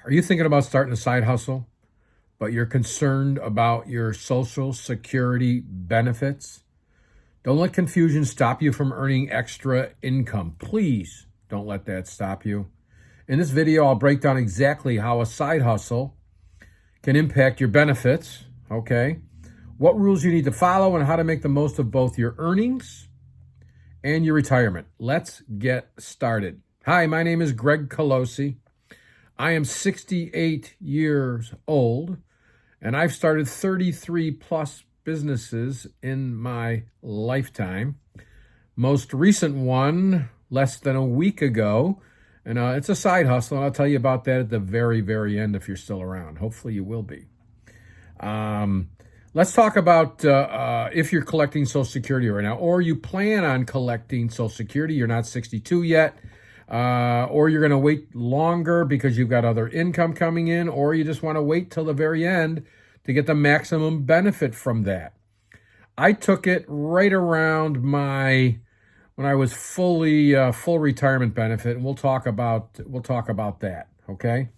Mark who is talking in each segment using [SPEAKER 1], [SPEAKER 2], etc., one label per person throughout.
[SPEAKER 1] Are you thinking about starting a side hustle, but you're concerned about your Social Security benefits? Don't let confusion stop you from earning extra income. Please don't let that stop you. In this video, I'll break down exactly how a side hustle can impact your benefits, okay? What rules you need to follow and how to make the most of both your earnings and your retirement. Let's get started. Hi, my name is Greg Colosi. I am 68 years old, and I've started 33 plus businesses in my lifetime. Most recent one, less than a week ago, and it's a side hustle, and I'll tell you about that at the very, very end if you're still around. Hopefully you will be. Let's talk about if you're collecting Social Security right now, or you plan on collecting Social Security, you're not 62 yet, or you're going to wait longer because you've got other income coming in, or you just want to wait till the very end to get the maximum benefit from that. I took it right around when I was full retirement benefit, and we'll talk about that, okay?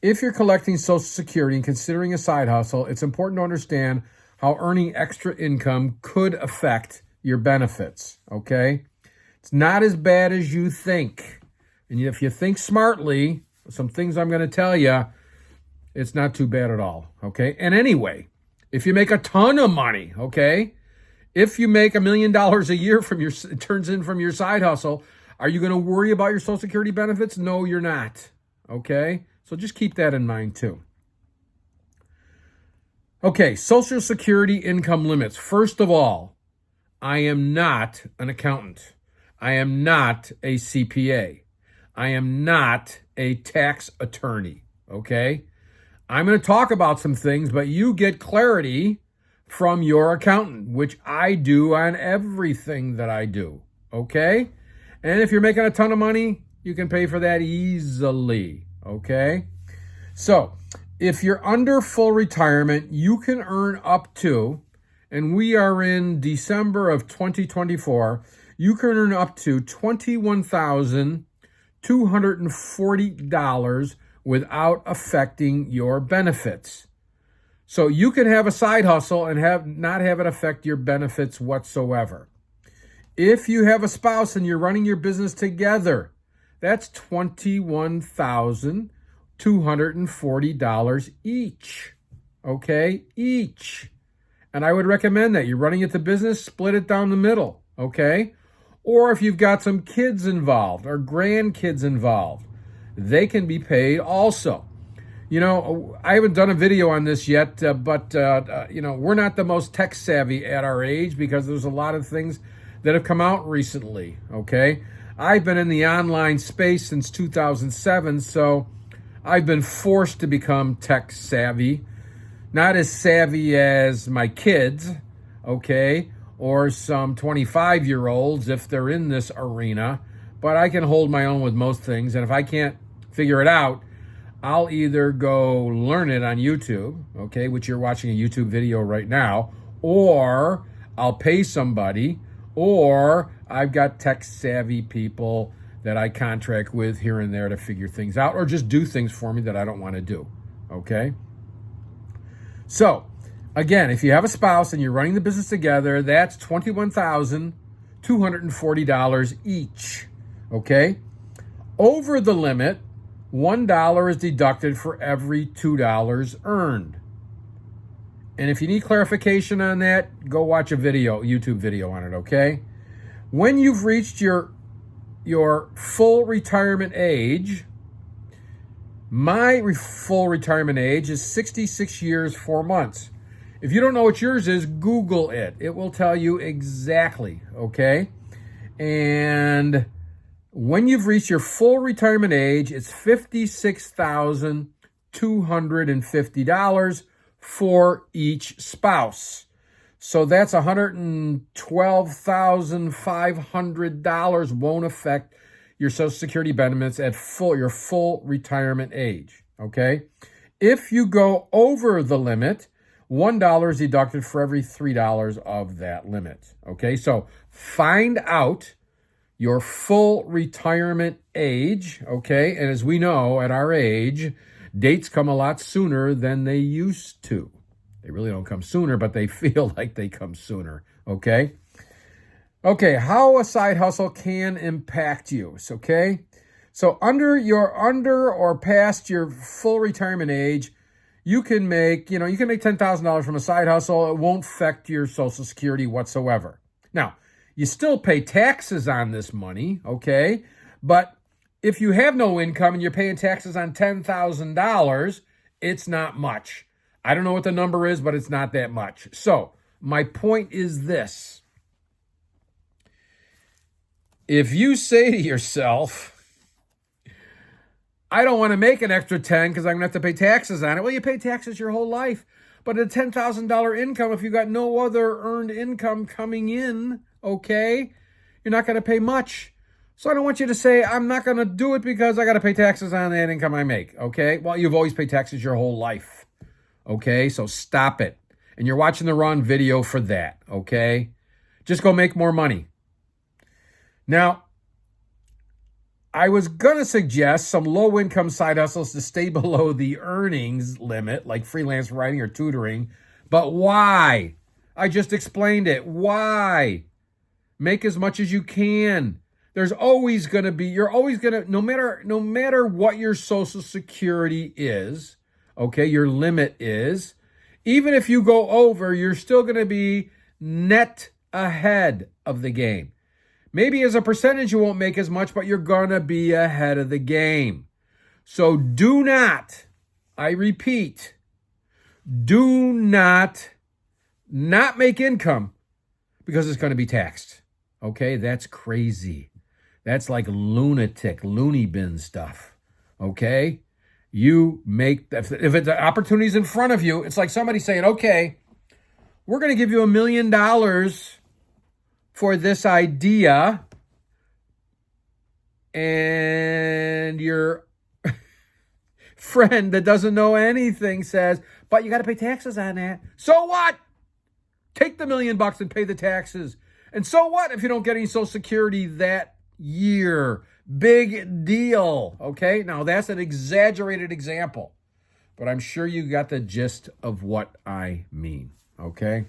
[SPEAKER 1] If you're collecting Social Security and considering a side hustle, it's important to understand how earning extra income could affect your benefits, okay? It's not as bad as you think. And if you think smartly, some things I'm going to tell you, it's not too bad at all, okay? And anyway, if you make a ton of money, okay? If you make $1 million a year from your side hustle, are you going to worry about your Social Security benefits? No, you're not, okay? So just keep that in mind too. Okay, Social Security income limits. First of all, I am not an accountant. I am not a CPA. I am not a tax attorney, okay? I'm going to talk about some things, but you get clarity from your accountant, which I do on everything that I do, okay? And if you're making a ton of money, you can pay for that easily, okay? So if you're under full retirement, you can earn up to, and we are in December of 2024, you can earn up to $21,240 without affecting your benefits. So you can have a side hustle and not have it affect your benefits whatsoever. If you have a spouse and you're running your business together, that's $21,240 each, okay? Each. And I would recommend that. You're running it the business, split it down the middle, okay? Or if you've got some kids involved or grandkids involved, they can be paid also. You know, I haven't done a video on this yet, but we're not the most tech savvy at our age because there's a lot of things that have come out recently, okay? I've been in the online space since 2007, so I've been forced to become tech savvy. Not as savvy as my kids, okay, or some 25-year-olds if they're in this arena, but I can hold my own with most things, and if I can't figure it out, I'll either go learn it on YouTube, okay, which you're watching a YouTube video right now, or I'll pay somebody, or I've got tech-savvy people that I contract with here and there to figure things out, or just do things for me that I don't want to do, okay? So, again, if you have a spouse and you're running the business together, that's $21,240 each, okay? Over the limit, $1 is deducted for every $2 earned. And if you need clarification on that, go watch a YouTube video on it, okay? When you've reached your full retirement age, my full retirement age is 66 years, 4 months. If you don't know what yours is, Google it. It will tell you exactly, okay? And when you've reached your full retirement age, it's $56,250 for each spouse. So that's $112,500 won't affect your Social Security benefits at your full retirement age, okay? If you go over the limit, $1 is deducted for every $3 of that limit, okay? So find out your full retirement age, okay? And as we know, at our age, Dates come a lot sooner than they used to. They really don't come sooner, but they feel like they come sooner, okay? Okay, how a side hustle can impact you, okay? So under or past your full retirement age, you can make $10,000 from a side hustle. It won't affect your Social Security whatsoever. Now, you still pay taxes on this money, okay? But if you have no income and you're paying taxes on $10,000, it's not much. I don't know what the number is, but it's not that much. So my point is this. If you say to yourself, I don't want to make an extra 10 because I'm going to have to pay taxes on it. Well, you pay taxes your whole life. But a $10,000 income, if you got no other earned income coming in, okay, you're not going to pay much. So I don't want you to say, I'm not going to do it because I got to pay taxes on that income I make, okay? Well, you've always paid taxes your whole life, okay? So stop it. And you're watching the wrong video for that, okay? Just go make more money. Now, I was going to suggest some low-income side hustles to stay below the earnings limit, like freelance writing or tutoring. But why? I just explained it. Why? Make as much as you can. There's always going to be, you're always going to, no matter what your Social Security is, okay, your limit is, even if you go over, you're still going to be net ahead of the game. Maybe as a percentage, you won't make as much, but you're going to be ahead of the game. So do not, I repeat, do not make income because it's going to be taxed. Okay, that's crazy. That's like loony bin stuff. Okay, you make, if it's opportunities in front of you, it's like somebody saying, okay, we're going to give you $1 million for this idea, and your friend that doesn't know anything says, but you got to pay taxes on that. So what? Take the $1 million and pay the taxes. And so what if you don't get any Social Security that year? Big deal. Okay, now that's an exaggerated example, but I'm sure you got the gist of what I mean. Okay.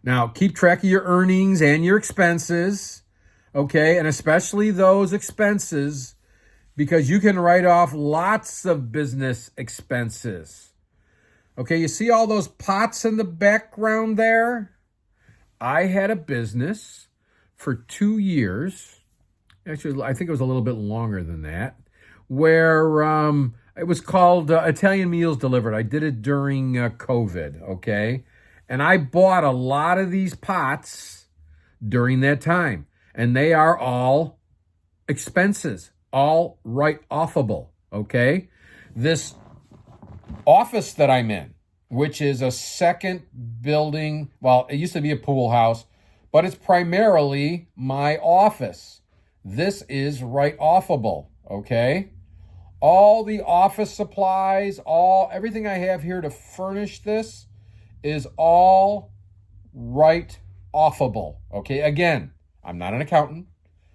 [SPEAKER 1] Now, keep track of your earnings and your expenses, okay? And especially those expenses, because you can write off lots of business expenses. Okay, you see all those pots in the background there? I had a business for 2 years. Actually, I think it was a little bit longer than that, where it was called Italian Meals Delivered. I did it during COVID, okay? And I bought a lot of these pots during that time. And they are all expenses, all write-offable, okay? This office that I'm in, which is a second building, well, it used to be a pool house, but it's primarily my office. This is write-offable, okay? All the office supplies, everything I have here to furnish this is all write-offable, okay? Again, I'm not an accountant.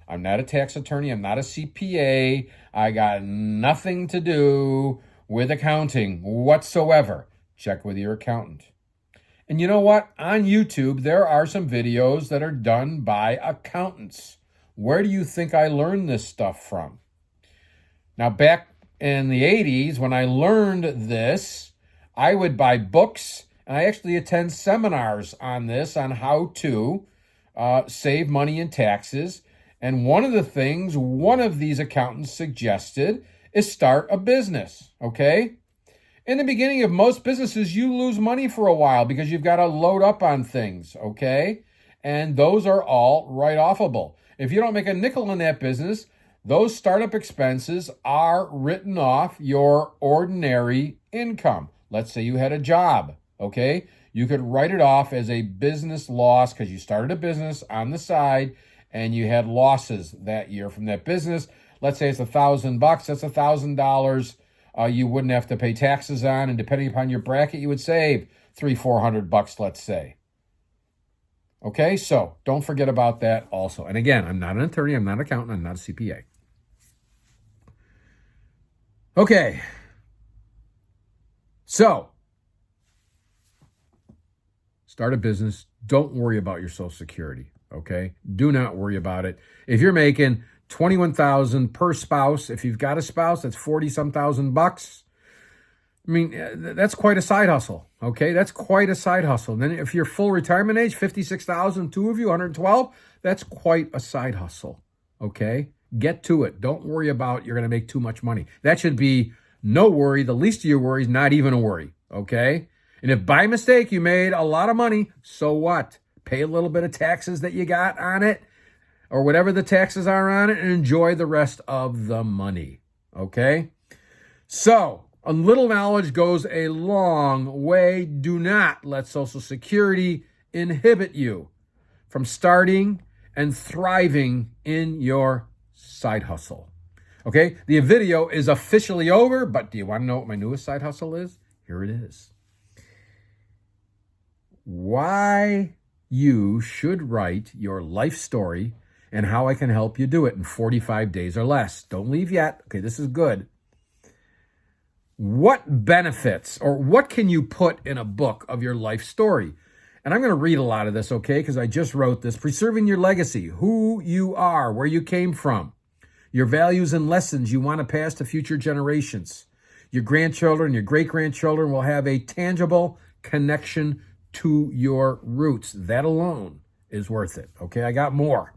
[SPEAKER 1] I'm not a tax attorney. I'm not a CPA. I got nothing to do with accounting whatsoever. Check with your accountant. And you know what? On YouTube, there are some videos that are done by accountants. Where do you think I learned this stuff from? Now, back in the 80s, when I learned this, I would buy books, and I actually attend seminars on this, on how to save money in taxes. And one of the things one of these accountants suggested is start a business, okay? In the beginning of most businesses, you lose money for a while because you've got to load up on things, okay? And those are all write-offable. If you don't make a nickel in that business, those startup expenses are written off your ordinary income. Let's say you had a job, okay? You could write it off as a business loss because you started a business on the side and you had losses that year from that business. Let's say it's $1,000. That's $1,000 you wouldn't have to pay taxes on, and depending upon your bracket, you would save $300-400, let's say. Okay, so don't forget about that also. And again, I'm not an attorney, I'm not an accountant, I'm not a CPA. Okay. So, start a business. Don't worry about your Social Security. Okay? Do not worry about it. If you're making $21,000 per spouse, if you've got a spouse, that's 40 some thousand bucks. I mean, that's quite a side hustle. Okay? That's quite a side hustle. And then if you're full retirement age, 56,000, two of you, 112, that's quite a side hustle. Okay? Get to it. Don't worry about you're going to make too much money. That should be no worry. The least of your worries, not even a worry. Okay? And if by mistake you made a lot of money, so what? Pay a little bit of taxes that you got on it or whatever the taxes are on it and enjoy the rest of the money. Okay? So, a little knowledge goes a long way. Do not let Social Security inhibit you from starting and thriving in your side hustle. Okay? The video is officially over, but do you want to know what my newest side hustle is? Here it is. Why you should write your life story and how I can help you do it in 45 days or less. Don't leave yet. Okay, this is good. What benefits or what can you put in a book of your life story? And I'm going to read a lot of this, okay, because I just wrote this. Preserving your legacy, who you are, where you came from, your values and lessons you want to pass to future generations. Your grandchildren, your great-grandchildren will have a tangible connection to your roots. That alone is worth it. Okay, I got more.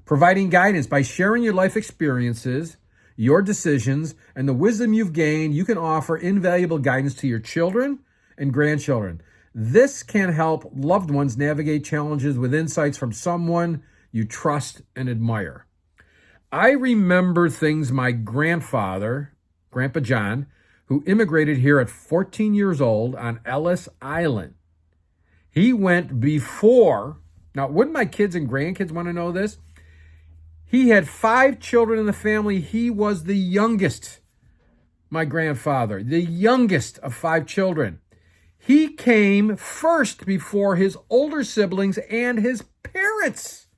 [SPEAKER 1] Providing guidance by sharing your life experiences, your decisions, and the wisdom you've gained, you can offer invaluable guidance to your children and grandchildren. This can help loved ones navigate challenges with insights from someone you trust and admire. I remember things my grandfather, Grandpa John, who immigrated here at 14 years old on Ellis Island. He went before, now wouldn't my kids and grandkids want to know this? He had 5 children in the family. He was the youngest, my grandfather, the youngest of 5 children. He came first before his older siblings and his parents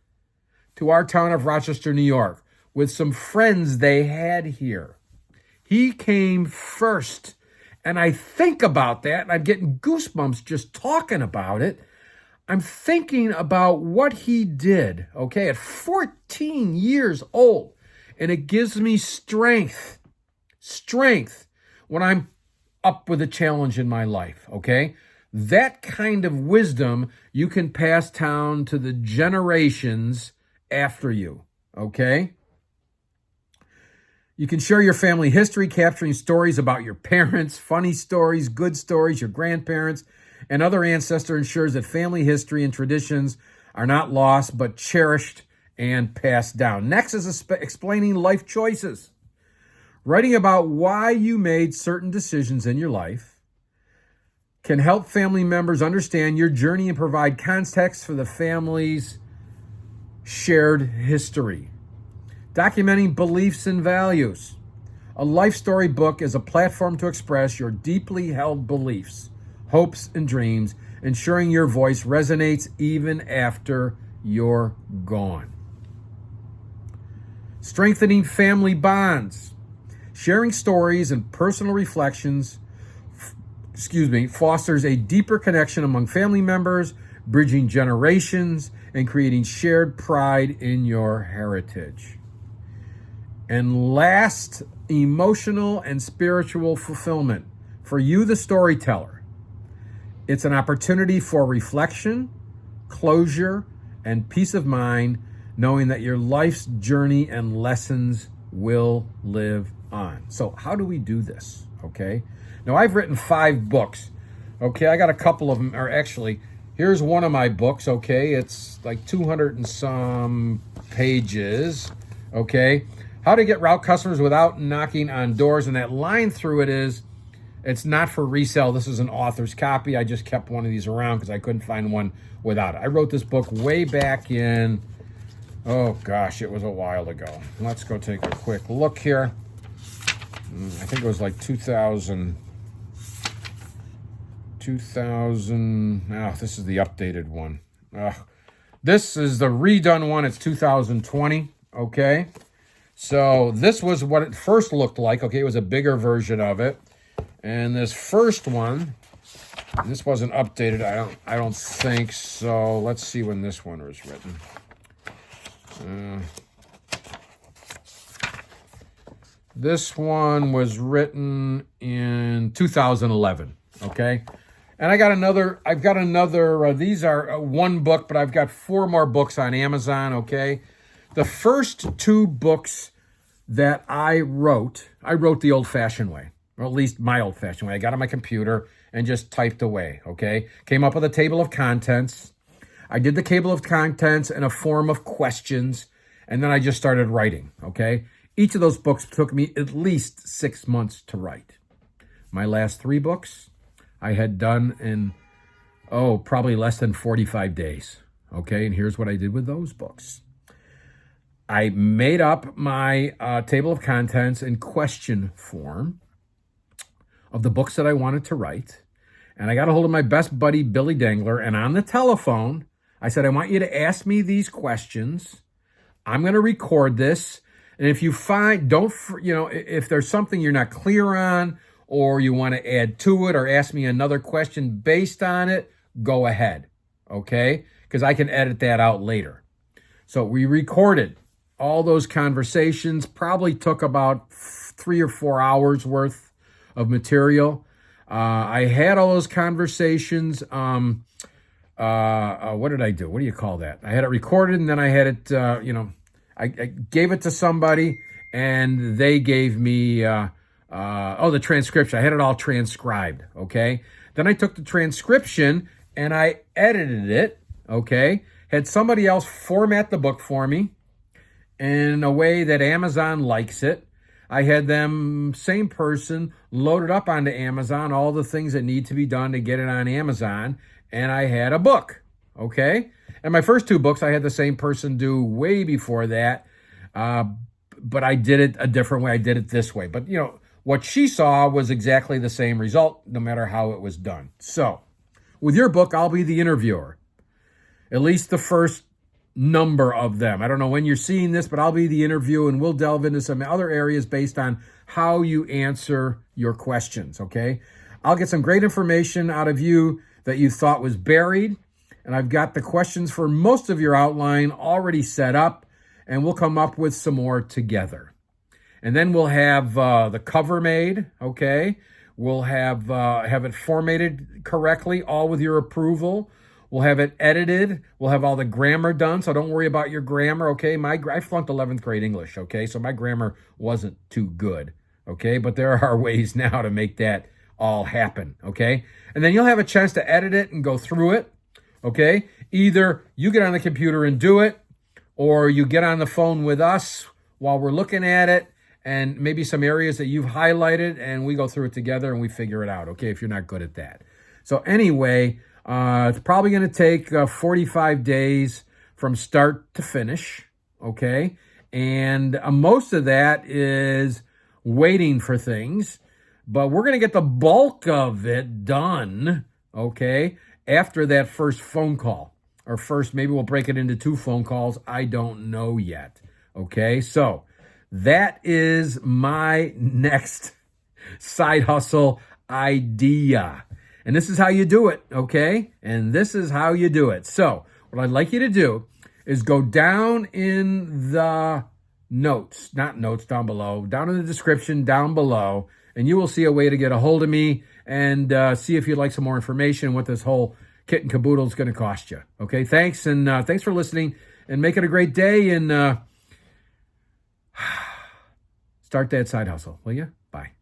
[SPEAKER 1] to our town of Rochester, New York, with some friends they had here. He came first. And I think about that, and I'm getting goosebumps just talking about it. I'm thinking about what he did, okay, at 14 years old. And it gives me strength when I'm up with a challenge in my life, okay? That kind of wisdom you can pass down to the generations after you, okay? You can share your family history, capturing stories about your parents, funny stories, good stories, your grandparents, and other ancestors ensures that family history and traditions are not lost, but cherished and passed down. Next is explaining life choices. Writing about why you made certain decisions in your life can help family members understand your journey and provide context for the family's shared history. Documenting beliefs and values. A life story book is a platform to express your deeply held beliefs, hopes, and dreams, ensuring your voice resonates even after you're gone. Strengthening family bonds. Sharing stories and personal reflections, fosters a deeper connection among family members, bridging generations, and creating shared pride in your heritage. And last, emotional and spiritual fulfillment. For you, the storyteller, it's an opportunity for reflection, closure, and peace of mind, knowing that your life's journey and lessons will live on. So how do we do this? Okay. Now, I've written 5 books. Okay. I got a couple of them, or actually, here's one of my books. Okay. It's like 200 and some pages. Okay. How to get route customers without knocking on doors. And that line through it is, it's not for resale. This is an author's copy. I just kept one of these around because I couldn't find one without it. I wrote this book way back in, oh gosh, it was a while ago. Let's go take a quick look here. I think it was like 2000. This is the updated one. This is the redone one. It's 2020, okay? So this was what it first looked like. Okay, it was a bigger version of it. And this first one, this wasn't updated. I don't think so. Let's see when this one was written. This one was written in 2011. Okay. And I've got another, these are one book, but I've got 4 more books on Amazon, okay? The first 2 books that I wrote the old-fashioned way, or at least my old-fashioned way. I got on my computer and just typed away, okay? Came up with a table of contents. I did the table of contents in a form of questions, and then I just started writing, okay? Each of those books took me at least 6 months to write. My last 3 books I had done in, probably less than 45 days. Okay, and here's what I did with those books. I made up my table of contents in question form of the books that I wanted to write. And I got a hold of my best buddy, Billy Dangler, and on the telephone, I said, I want you to ask me these questions. I'm going to record this. And if you find, if there's something you're not clear on, or you want to add to it or ask me another question based on it, go ahead, okay? Because I can edit that out later. So we recorded all those conversations, probably took about 3 or 4 hours worth of material. I had all those conversations. What did I do? What do you call that? I had it recorded, and then I had it, I gave it to somebody, and they gave me... the transcription. I had it all transcribed, okay? Then I took the transcription and I edited it, okay? Had somebody else format the book for me in a way that Amazon likes it. I had them, same person, load it up onto Amazon, all the things that need to be done to get it on Amazon, and I had a book, okay? And my first 2 books, I had the same person do way before that, but I did it a different way. I did it this way. But, what she saw was exactly the same result, no matter how it was done. So, with your book, I'll be the interviewer. At least the first number of them. I don't know when you're seeing this, but I'll be the interview, and we'll delve into some other areas based on how you answer your questions, okay? I'll get some great information out of you that you thought was buried, and I've got the questions for most of your outline already set up, and we'll come up with some more together. And then we'll have the cover made, okay? We'll have it formatted correctly, all with your approval. We'll have it edited. We'll have all the grammar done, so don't worry about your grammar, okay? I flunked 11th grade English, okay? So my grammar wasn't too good, okay? But there are ways now to make that all happen, okay? And then you'll have a chance to edit it and go through it, okay? Either you get on the computer and do it, or you get on the phone with us while we're looking at it, and maybe some areas that you've highlighted, and we go through it together and we figure it out, okay, if you're not good at that. So anyway, it's probably going to take 45 days from start to finish, okay? And most of that is waiting for things, but we're going to get the bulk of it done, okay, after that first phone call. Or first, maybe we'll break it into 2 phone calls. I don't know yet, okay? So that is my next side hustle idea. And this is how you do it, okay? And this is how you do it. So what I'd like you to do is go down in the notes, not notes down below, down in the description down below, and you will see a way to get a hold of me and see if you'd like some more information what this whole kit and caboodle is going to cost you. Okay, thanks, and thanks for listening, and make it a great day, and start that side hustle, will you? Bye.